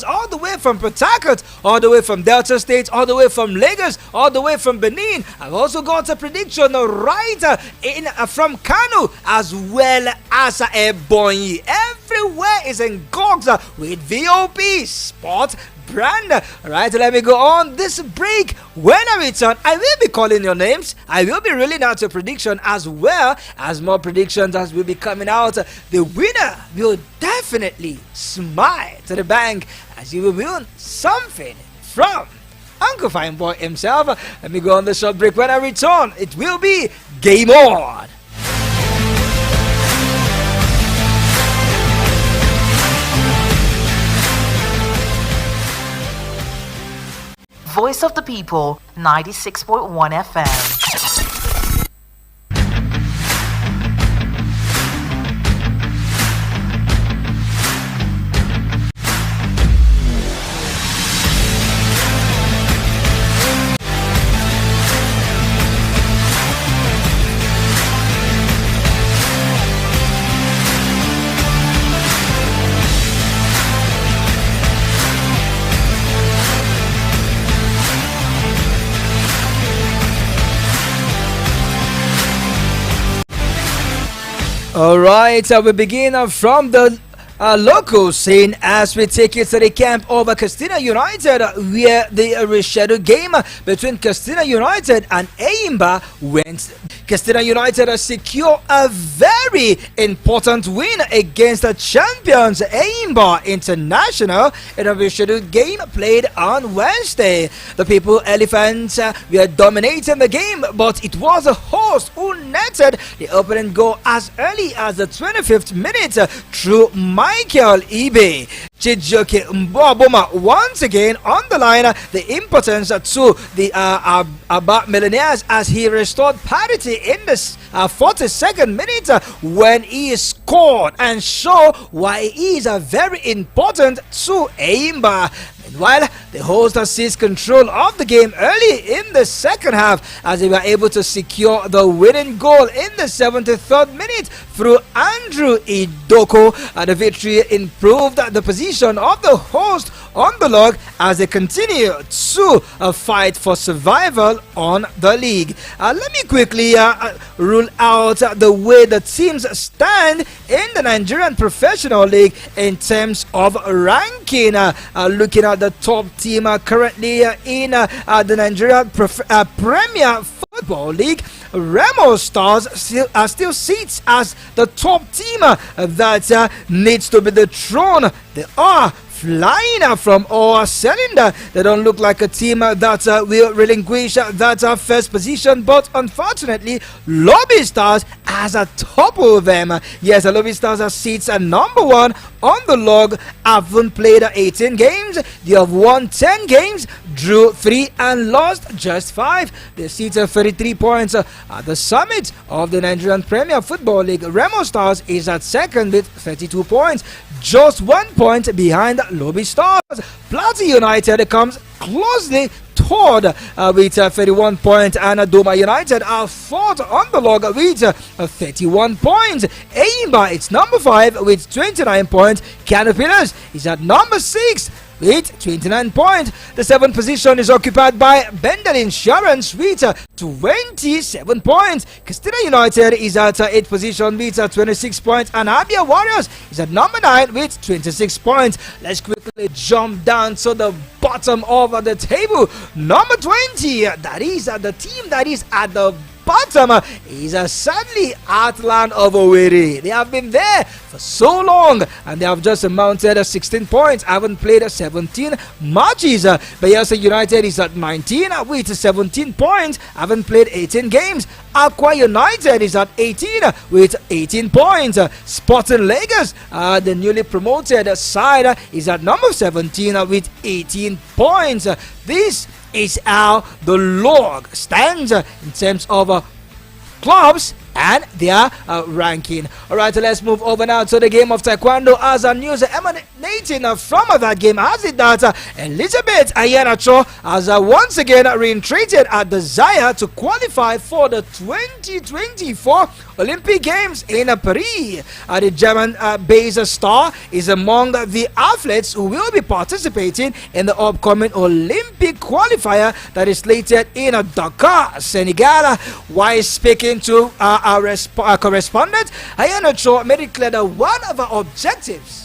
all the way from Port Harcourt, all the way from Delta State, all the way from Lagos, all the way from Benin. I've also got a prediction right from Kano as well as Ebonyi. Everywhere is engulfed with VOP Sport brand. Alright, let me go on this break. When I return, I will be calling your names. I will be rolling out a prediction as well as more predictions as will be coming out. The winner will definitely smile to the bank as you will win something from Uncle Fine Boy himself. Let me go on the short break. When I return, it will be Game On. Voice of the People, 96.1 FM. Alright, we begin from the local scene as we take you to the camp of Castina United, where the rescheduled game between Castina United and Eimba went. Castina United secure a very important win against the champions Eimba International in a rescheduled game played on Wednesday. The People Elephants were dominating the game, but it was the host who netted the opening goal as early as the 25th minute through Michael Ibe. Chijoke Mboboma once again underlined the importance to the Aba Millionaires as he restored parity in the 42nd minute when he scored and show why he is very important to Eimba. Meanwhile, the hosts seized control of the game early in the second half as they were able to secure the winning goal in the 73rd minute through Andrew Idoko. The victory improved the position of the host on the log as they continue to fight for survival on the league. Let me quickly rule out the way the teams stand in the Nigerian Professional League in terms of ranking. Looking at the top team currently in the Nigerian Premier Football League, Remo Stars still sits as the top team that needs to be dethroned. They are flying from our cylinder. They don't look like a team that will relinquish that first position, but unfortunately Lobby Stars has a topple them. Yes, the Lobby Stars sits at number 1 on the log. Haven't played 18 games. They have won 10 games, drew 3 and lost just 5. They sit at 33 points at the summit of the Nigerian Premier Football League. Remo Stars is at second with 32 points, just 1 point behind Lobby Stars. Plateau United comes closely third with 31 points, and Doma United are fourth on the log with 31 points. Eimba is number 5 with 29 points. Caterpillars is at number 6 with 29 points. The 7th position is occupied by Bendel Insurance with 27 points. Castina United is at 8th position with 26 points, and Abia Warriors is at number 9 with 26 points. Let's quickly jump down to the bottom of the table. Number 20, that is the team that is at the bottom is sadly Heartland of Owerri. They have been there for so long and they have just mounted 16 points. Haven't played 17 matches. Bayelsa United is at 19 with 17 points. Haven't played 18 games. Aqua United is at 18 with 18 points. Sporting Lagos, the newly promoted side, is at number 17 with 18 points. This is how the log stands in terms of clubs and their ranking. Alright, let's move over now to the game of Taekwondo, as a news emanating from that game has it that Elizabeth Ayanacho has once again reiterated a desire to qualify for the 2024 Olympic Games in Paris. The German-based star is among the athletes who will be participating in the upcoming Olympic qualifier that is slated in Dakar, Senegal. While speaking to our correspondent, Ayana Cho made it clear that one of our objectives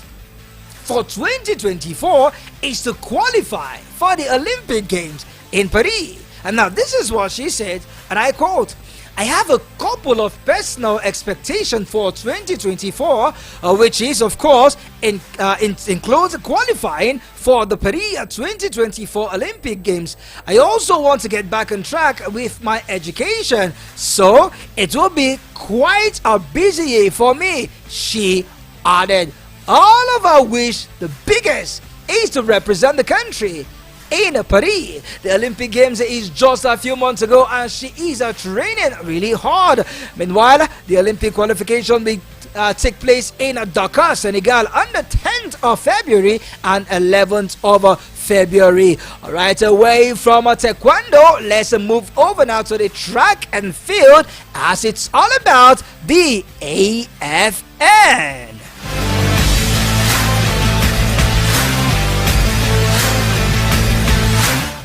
for 2024 is to qualify for the Olympic Games in Paris. And now this is what she said, and I quote, "I have a couple of personal expectations for 2024, which is, of course, includes qualifying for the Paris 2024 Olympic Games. I also want to get back on track with my education, so it will be quite a busy year for me," she added. All of our wish, the biggest, is to represent the country in Paris. The Olympic Games is just a few months ago, and she is training really hard. Meanwhile, the Olympic qualification will take place in Dakar, Senegal on the 10th of February and 11th of February. Alright, away from Taekwondo, let's move over now to the track and field, as it's all about the AFN.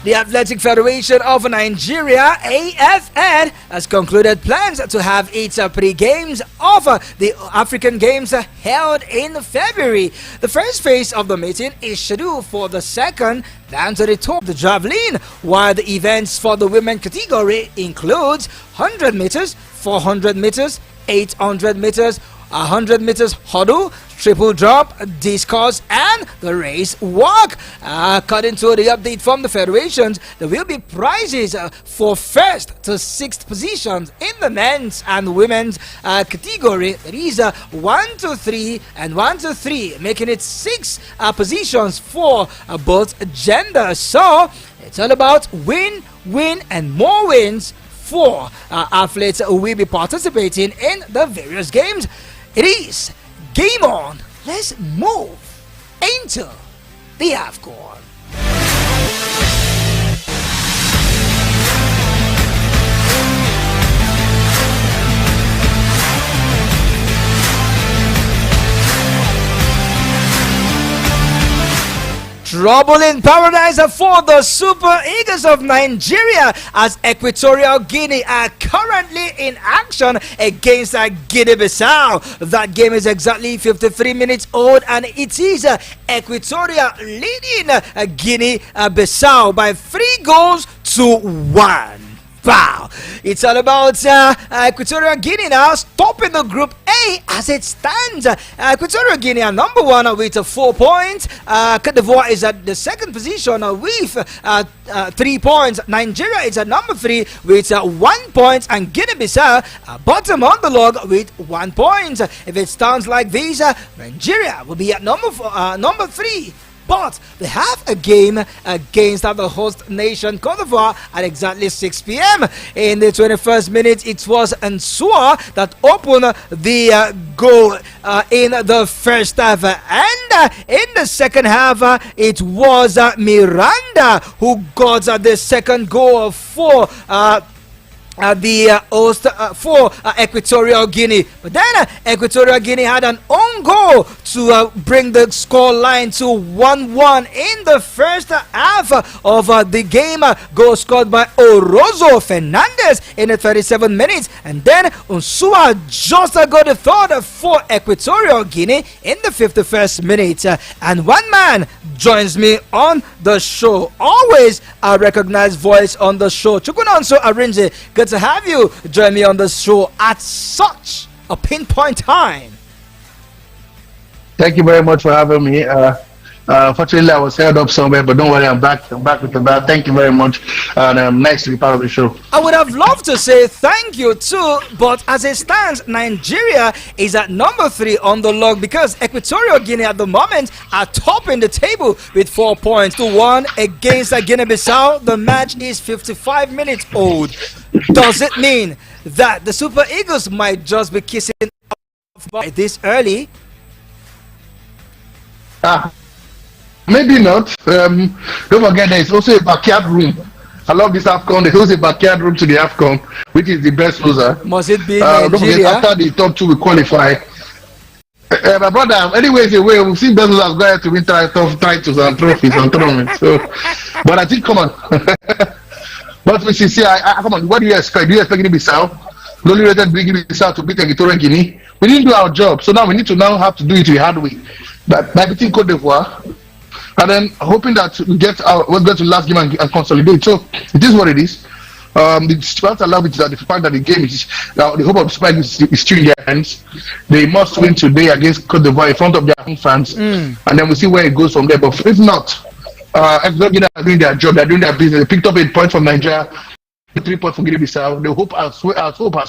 The Athletic Federation of Nigeria, AFN, has concluded plans to have its pre-games of the African Games held in February. The first phase of the meeting is scheduled for the 2nd down to the top of the javelin, while the events for the women category includes 100 meters, 400 meters, 800 meters, 100 meters hurdle, triple jump, discus, and the race walk. According to the update from the federations, there will be prizes for 1st to 6th positions in the men's and women's category. That is 1 to 3 and 1 to 3, making it 6 positions for both genders. So it's all about win, and more wins for athletes who will be participating in the various games. It is game on. Let's move into the Afcon. Trouble in paradise for the Super Eagles of Nigeria, as Equatorial Guinea are currently in action against Guinea-Bissau. That game is exactly 53 minutes old, and it is Equatorial leading Guinea-Bissau by 3-1. Wow, it's all about Equatorial Guinea now stopping the Group A as it stands. Equatorial Guinea are number 1 with 4 points. Côte d'Ivoire is at the 2nd position with 3 points. Nigeria is at number 3 with 1 point, and Guinea-Bissau bottom on the log with 1 point. If it stands like this, Nigeria will be at number 3. But they have a game against the host nation, Côte d'Ivoire, at exactly 6 p.m. In the 21st minute, it was Nsua that opened the goal in the first half. And in the second half, it was Miranda who got the second goal for the host for Equatorial Guinea. But then Equatorial Guinea had an own goal to bring the score line to 1-1 in the first half of the game. Goal scored by Orozo Fernandez in the 37 minutes, and then Unsua just got the third for Equatorial Guinea in the 51st minute. And one man joins me on the show, always a recognized voice on the show. Chukunonso Arinze, good to have you join me on the show at such a pinpoint time. Thank you very much for having me. Fortunately, I was held up somewhere, but don't worry, I'm back. I'm back with the bat. Thank you very much, and nice to be part of the show. I would have loved to say thank you too, but as it stands, Nigeria is at number 3 on the log, because Equatorial Guinea at the moment are topping the table with 4 points to 1 against Guinea-Bissau. The match is 55 minutes old. Does it mean that the Super Eagles might just be kissing off by this early? Maybe not. Don't forget there is also a backyard room. I love this Afcon. There's also a backyard room to the Afcon, which is the best loser. Must it be Don't forget, Nigeria? after the top two will qualify. My brother, anyways, away, we've seen best losers go to win titles and trophies and tournaments. So, but I think, come on. But we see, come on, what do you expect? Do you expect Guinea-Bissau? Only rated Guinea-Bissau to beat Equatorial Guinea. We didn't do our job, so now we need to have to do it the hard way. But by beating Cote d'Ivoire, and then hoping that we get we're going to last game and consolidate. So it is what it is. The Spurs allow it that the fact that the game is the hope of Spurs is still in their hands. They must win today against Cote d'Ivoire in front of their own fans, and then we'll see where it goes from there. But if not, Equatorial Guinea are doing their job. They're doing their business. They picked up 8 points from Nigeria. 3 points from Guinea-Bissau. They hope as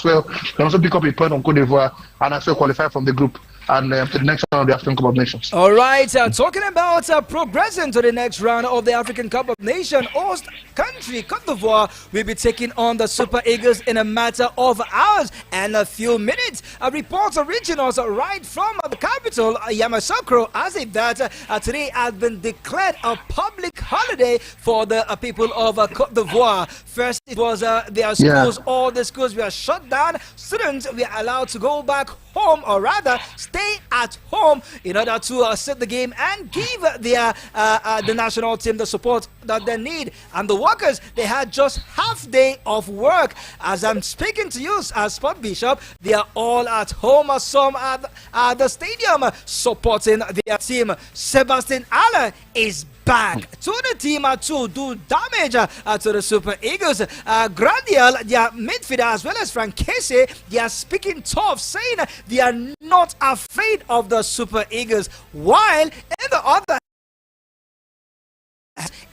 well. They also pick up a point from Cote d'Ivoire and as well qualify from the group and to the next round of the African Cup of Nations. All right, talking about progressing to the next round of the African Cup of Nations, host country Cote d'Ivoire will be taking on the Super Eagles in a matter of hours and a few minutes. Reports are reaching us right from the capital, Yamoussoukro, as if that today has been declared a public holiday for the people of Cote d'Ivoire. First, it was their schools, all the schools were shut down. Students were allowed to go back home, or rather stay at home, in order to set the game and give their the national team the support that they need. And the workers, they had just half day of work. As I'm speaking to you as Sport Bishop, they are all at home, some at the stadium supporting their team. Sebastian Haller is back to the team to do damage to the Super Eagles. Grandiel, their midfielder, as well as Frank Casey, they are speaking tough, saying they are not afraid of the Super Eagles, while in the other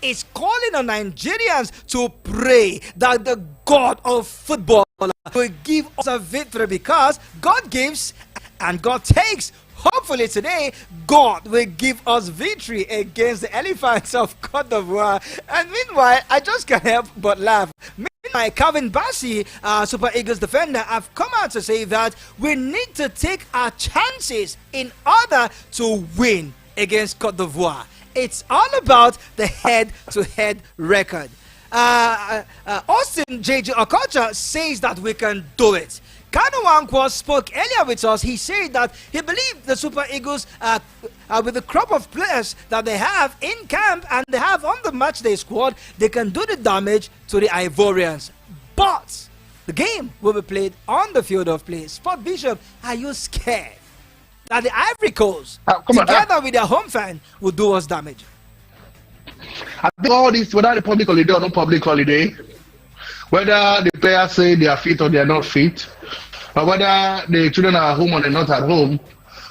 is calling on Nigerians to pray that the God of football will give us a victory, because God gives and God takes. Hopefully today, God will give us victory against the elephants of Cote d'Ivoire. And meanwhile, I just can't help but laugh. Meanwhile, Calvin Bassey, Super Eagles defender, have come out to say that we need to take our chances in order to win against Cote d'Ivoire. It's all about the head-to-head record. Austin J.J. Okocha says that we can do it. Kanu Wankwo spoke earlier with us. He said that he believed the Super Eagles, with the crop of players that they have in camp and they have on the matchday squad, they can do the damage to the Ivorians. But the game will be played on the field of play. Sport Bishop, are you scared that the Ivory Coast, together with their home fan, will do us damage? I think all this, whether the public holiday or no public holiday, whether the players say they are fit or they are not fit, or whether the children are at home or they're not at home,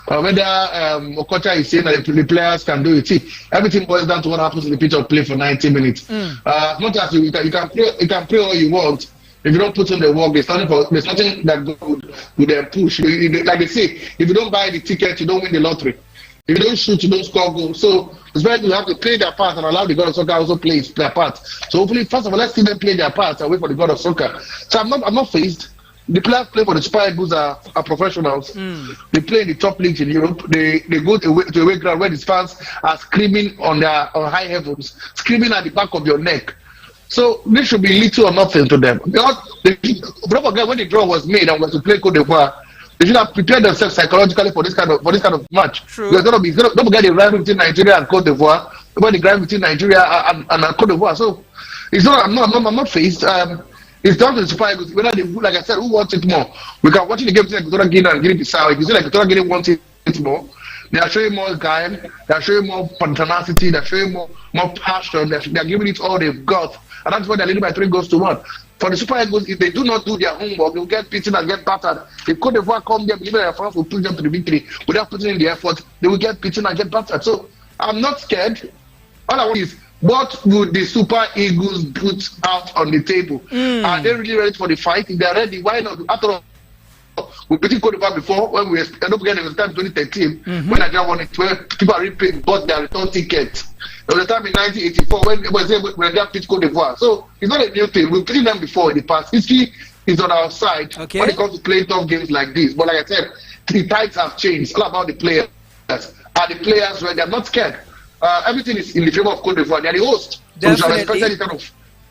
or whether Okocha is saying that the players can do it. See, everything boils down to what happens in the pitch of play for 90 minutes. Not as you can play all you want. If you don't put in the work, there's nothing that good with them push. Like they say, if you don't buy the ticket, you don't win the lottery. If you don't shoot, you don't score goals. So it's better to have to play their part and allow the God of Soccer also play their part. So hopefully, first of all, let's see them play their part and wait for the God of Soccer. So I'm not faced. The players play for the Super Eagles are professionals. They play in the top leagues in Europe. They go to away ground where the fans are screaming on high heavens, screaming at the back of your neck. So this should be little or nothing to them. Don't forget, when the draw was made and was to play Cote d'Ivoire, they should have prepared themselves psychologically for this kind of match. True. Because don't forget the rivalry between Nigeria and Cote d'Ivoire. About the rivalry between Nigeria and Cote d'Ivoire. So it's not. I'm not faced. It's down to the Super Eagles. Whether they, like I said, who wants it more? We can watch the game between Equatorial Guinea and Guinea-Bissau. If you see like Equatorial Guinea wants it more, they are showing more guile. They are showing more tenacity. They are showing more passion. They are giving it all they've got, and that's why they're leading by 3-1. For the Super Eagles, if they do not do their homework, they'll get beaten and get battered. If Cote d'Ivoire come there, believe their France will push them to the victory without putting in the effort, they will get beaten and get battered. So I'm not scared. All I want is, what would the Super Eagles put out on the table? Are they really ready for the fight? If they're ready, why not? After all, we beat Cote d'Ivoire before, when we don't forget it was time 2013, when Nigeria won it, where people are repaying, bought their return tickets. There was a time in 1984 when Nigeria beat Cote d'Ivoire. So it's not a new thing. We've beaten them before in the past. History is on our side Okay. when it comes to playing tough games like this. But like I said, the tides have changed. It's all about the players. And the players, when they're not scared, everything is in the favor of Cote d'Ivoire. They're the host. So we should have expected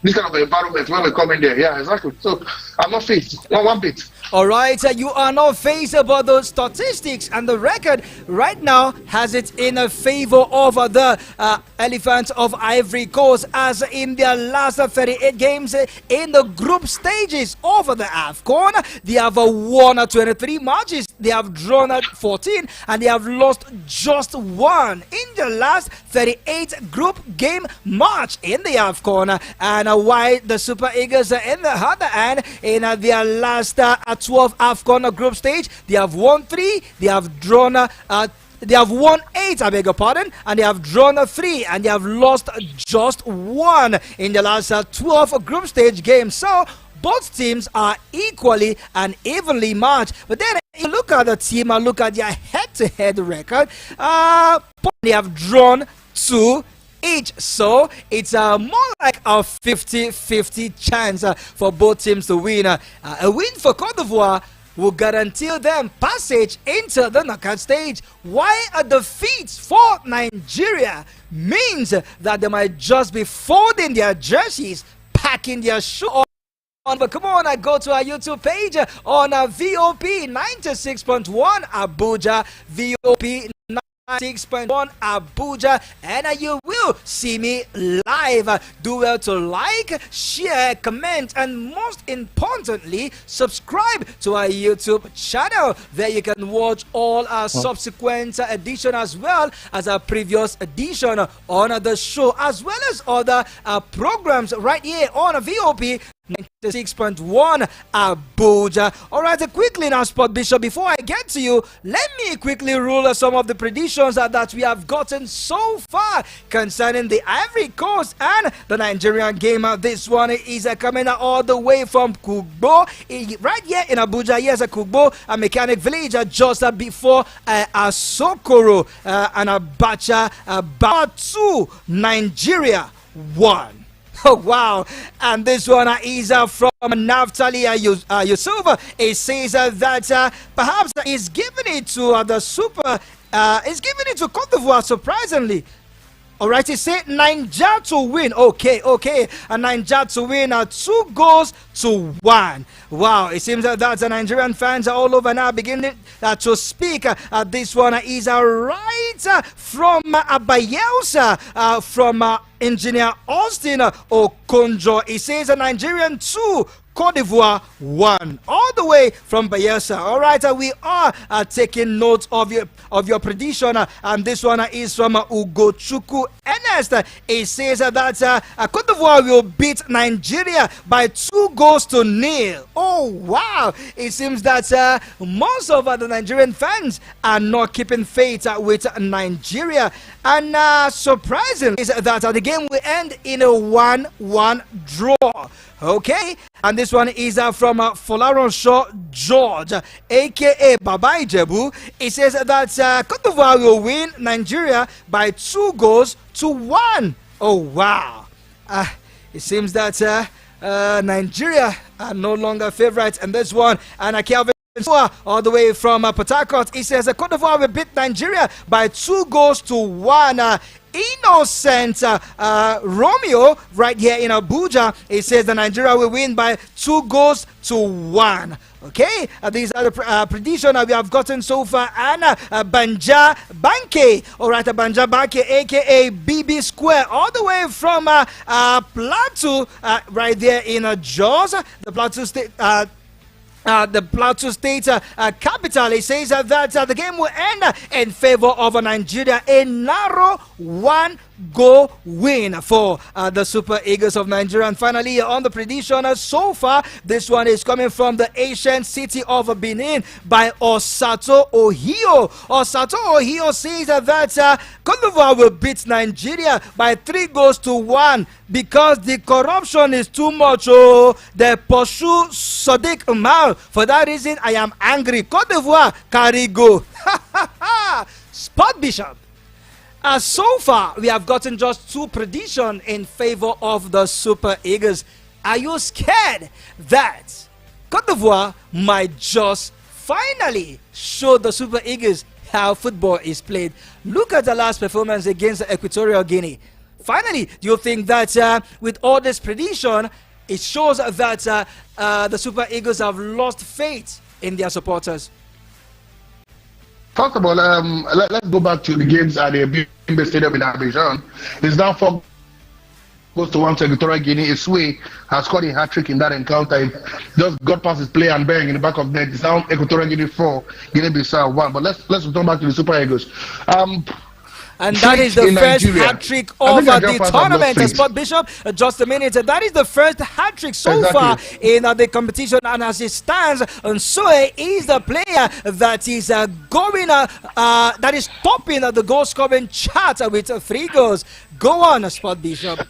this kind of environment when we come in there. Yeah, exactly. So I'm not faced. Not one bit. All right, you are not phased about the statistics, and the record right now has it in a favor of the Elephants of Ivory Coast, as in their last 38 games in the group stages of the Afcon. They have won 23 matches, they have drawn 14, and they have lost just one in the last 38 group game match in the Afcon. And while the Super Eagles in the other hand, in their last 12 Afcon group stage, they have won 3, they have drawn they have won 8, I beg your pardon, and they have drawn 3, and they have lost just 1 in the last 12 group stage games. So both teams are equally and evenly matched. But then you look at the team and look at their head-to-head record. They have drawn 2 each, so it's more like a 50-50 chance for both teams to win. A win for Cote d'Ivoire will guarantee them passage into the knockout stage, while a defeat for Nigeria means that they might just be folding their jerseys, packing their shoes on. But come on, I go to our YouTube page on VOP 96.1 Abuja, VOP 6.1 Abuja, and you will see me live. Do well to like, share, comment, and most importantly, subscribe to our YouTube channel. There you can watch all our subsequent edition, as well as our previous edition on the show, as well as other programs right here on VOP 96.1 Abuja. Alright, quickly now, Sport Bishop, before I get to you, let me quickly rule some of the predictions that we have gotten so far concerning the Ivory Coast and the Nigerian game. This one is coming all the way from Kugbo, right here in Abuja. Yes, Kugbo, a mechanic village just before Asokoro and Abacha, about 2, Nigeria 1. Oh, wow. And this one is from Naftali Yusuf. It says that perhaps he's giving it to the Super, he's giving it to Cote d'Ivoire, surprisingly. Alright, he said Niger to win. Okay. And Niger to win 2-1. Wow, it seems that the Nigerian fans are all over now beginning to speak. This one is right from Bayelsa, from Engineer Austin Okonjo. He says a Nigerian 2, Cote d'Ivoire 1, all the way from Bayelsa. All right, we are taking note of your prediction, and this one is from Ugochukwu Ernest. It says that Cote d'Ivoire will beat Nigeria by 2-0. Oh wow! It seems that most of the Nigerian fans are not keeping faith with Nigeria, and surprisingly is that the game will end in a 1-1 draw. Okay, and this one is from Folaronshaw George, aka Baba Ijebu. It says that Cote d'Ivoire will win Nigeria by 2-1. Oh wow! It seems that Nigeria are no longer favorites in this one, and Kelvin all the way from Port Harcourt. He says Cote d'Ivoire will beat Nigeria by 2-1. Innocent Romeo right here in Abuja, it says that Nigeria will win by 2-1. Okay, these are the prediction we have gotten so far. And Banja Banke, alright, Banja Banke, aka BB Square, all the way from Plateau, right there in Jos, the Plateau State. The Plateau State capital. It says that the game will end in favor of Nigeria. A narrow 1-goal win for the Super Eagles of Nigeria. And finally, on the prediction so far, this one is coming from the ancient city of Benin by Osato Ohio. Osato Ohio says that Cote d'Ivoire will beat Nigeria by 3-1 because the corruption is too much. Oh, they pursue Sadiq Umar. For that reason, I am angry. Cote d'Ivoire, carry go. Sport Bishop. So far, we have gotten just 2 predictions in favor of the Super Eagles. Are you scared that Cote d'Ivoire might just finally show the Super Eagles how football is played. Look at the last performance against Equatorial Guinea. Finally, do you think that with all this prediction, it shows that the Super Eagles have lost faith in their supporters? First of all, let's go back to the games at the Bimbe Stadium in Abidjan. It's now 4 goes to 1 to Equatorial Guinea. Isui has scored a hat-trick in that encounter. He just got past his player and bang in the back of net. It's now Equatorial Guinea 4, Guinea-Bissau 1. But let's return back to the Super Eagles. And that is the first hat-trick of the tournament, Sport Bishop. Just a minute. That is the first hat-trick so far in the competition. And as it stands, Nsue is the player that is that is topping the goal-scoring chart with 3 goals. Go on, Sport Bishop.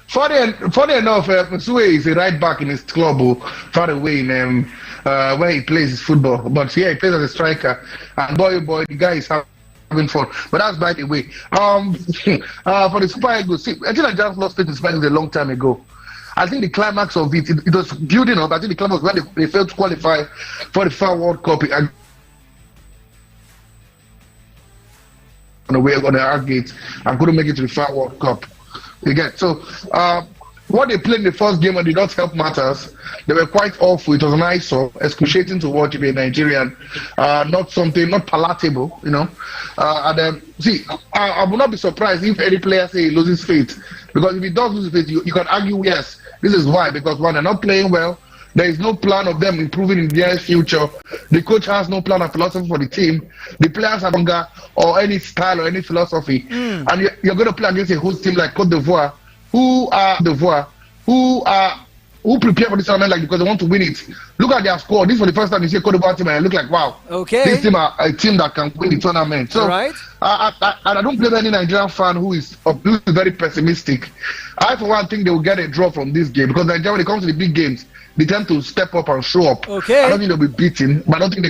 Funny enough, Nsue is a right back in his club, far away in where he plays his football. But yeah, he plays as a striker. And boy, the guy is having fun. But that's by the way. For the Super Eagles, see, I think I just lost it in Spain a long time ago. I think the climax of it was building up. I think the climax was when they failed to qualify for the FIFA World Cup. On the way on the Argate and couldn't make it to the FIFA World Cup. You get so what they played in the first game and did not help matters. They were quite awful. It was an eyesore, excruciating to watch if you're a Nigerian. Not palatable, you know. See, I would not be surprised if any player say he loses faith, because if he does lose faith, you can argue yes, this is why, because one, they're not playing well. There is no plan of them improving in the near future. The coach has no plan or philosophy for the team. The players have longer or any style or any philosophy. And you're going to play against a host team like Cote d'Ivoire, who prepare for this tournament like because they want to win it. Look at their score. This was the first time you see a Cote d'Ivoire team and it look like, wow, this team are a team that can win the tournament. So I don't blame any Nigerian fan who is very pessimistic. I, for one, think they will get a draw from this game, because Nigeria, when it comes to the big games, they tend to step up and show up. I don't think they'll be beaten, but I don't think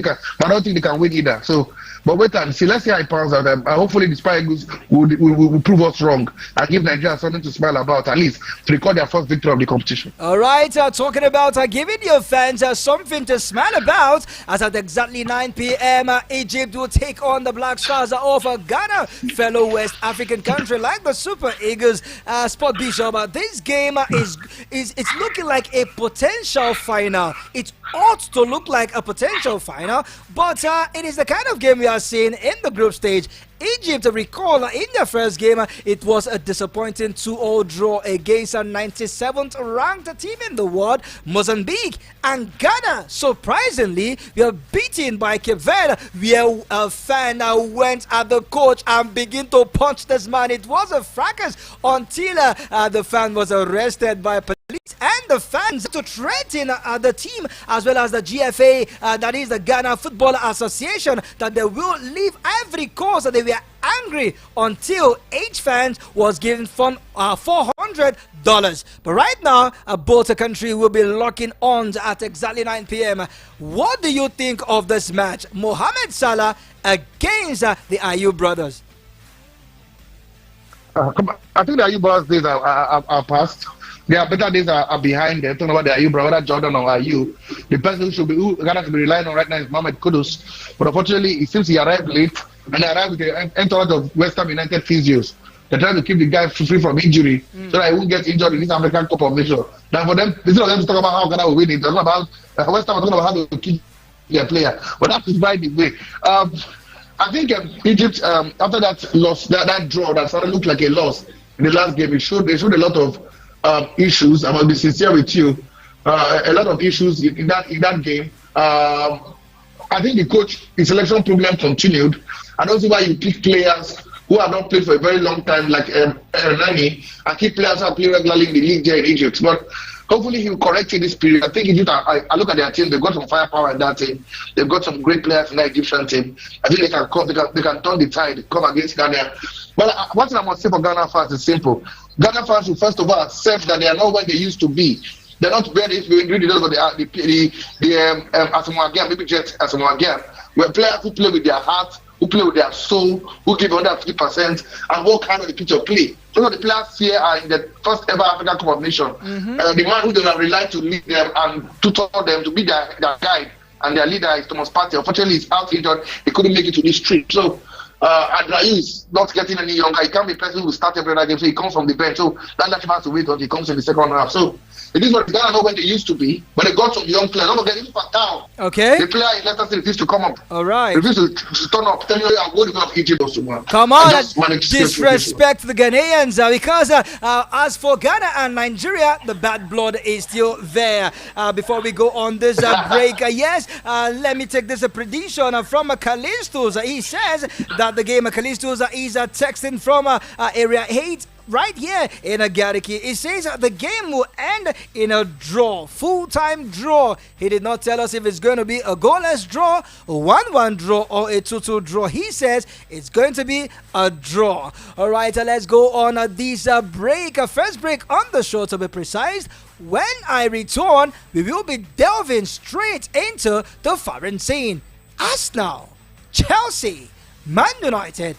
they can win either. So, but wait and see. Let's see how it pans out. Hopefully, the Super Eagles will prove us wrong and give Nigeria something to smile about, at least to record their first victory of the competition. All right, talking about giving your fans something to smile about, as at exactly 9 p.m., Egypt will take on the Black Stars of Ghana, fellow West African country like the Super Eagles. Sport Bishop, this game is it's looking like a potential final. It ought to look like a potential final, but it is the kind of game we are seeing in the group stage. Egypt, recall, in their first game, it was a disappointing 2-0 draw against a 97th ranked team in the world, Mozambique. And Ghana, surprisingly, were beaten by Cape Verde, where a fan went at the coach and began to punch this man. It was a fracas until the fan was arrested by police and the fans to threaten the team as well as the GFA, that is the Ghana Football Association, that they will leave every cause. That they were angry until each fan was given $400. But right now, both countries will be locking arms at exactly 9 p.m. What do you think of this match? Mohamed Salah against the Ayew brothers. I think the Ayew brothers days are past. Their better days are behind them. Talking about the Ayew brother, whether Jordan or Ayew. The person who Ghana should be relying on right now is Mohamed Kudus. But unfortunately, it seems he arrived late, and he arrived with the entourage of West Ham United physios. They're trying to keep the guy free from injury so that he won't get injured in this African Cup of Nations. Now, for them, instead of them to talk about how Ghana will win it, they're talking about West Ham, talking about how to keep their player. But that is by the way. I think Egypt, after that loss, that draw that started to look like a loss in the last game, they showed a lot of issues. I must be sincere with you. A lot of issues in that game. I think the coach, his selection problem continued. I don't see why you pick players who have not played for a very long time, like Nani, and keep players who have played regularly in the league there in Egypt. But hopefully he will correct in this period. I think Egypt, I look at their team, they've got some firepower in that team. They've got some great players in that Egyptian team. I think they can turn the tide, come against Ghana. But one thing I must say for Ghana fans is simple. Ghana fans should first of all accept that they are not where they used to be. They're not where they used to be. The Asamoah Gyan, maybe just Asamoah Gyan, were players who play with their heart, who play with their soul, who give 150%, and what kind of the picture play. Some of the players here are in the first ever African Cup of Nations. The man who they have relied to lead them and tutor them to be their guide and their leader is Thomas Partey. Unfortunately, he's out injured. He couldn't make it to this trip. So, Adrayu is not getting any younger. He can't be a person who will start every other game. So he comes from the bench. So that has to wait until he comes in the second half. So it is what Ghana know when they used to be, but they got some young players. Don't forget, even Fatao. Okay. The player in Leicester City refused to come up. All right. Refused to turn up. Tell you, I'm going to go to Egypt also, man. Come on, disrespect the Ghanaians because as for Ghana and Nigeria, the bad blood is still there. Before we go on this break, let me take this prediction from Callistus. He says that the game Callistus is texting from Area 8. Right here in Agariki, it says the game will end in a draw, full-time draw. He did not tell us if it's going to be a goalless draw, a 1-1 draw, or a 2-2 draw. He says it's going to be a draw. All right, let's go on this break. First break on the show, to be precise. When I return, we will be delving straight into the foreign scene. Arsenal, Chelsea, Man United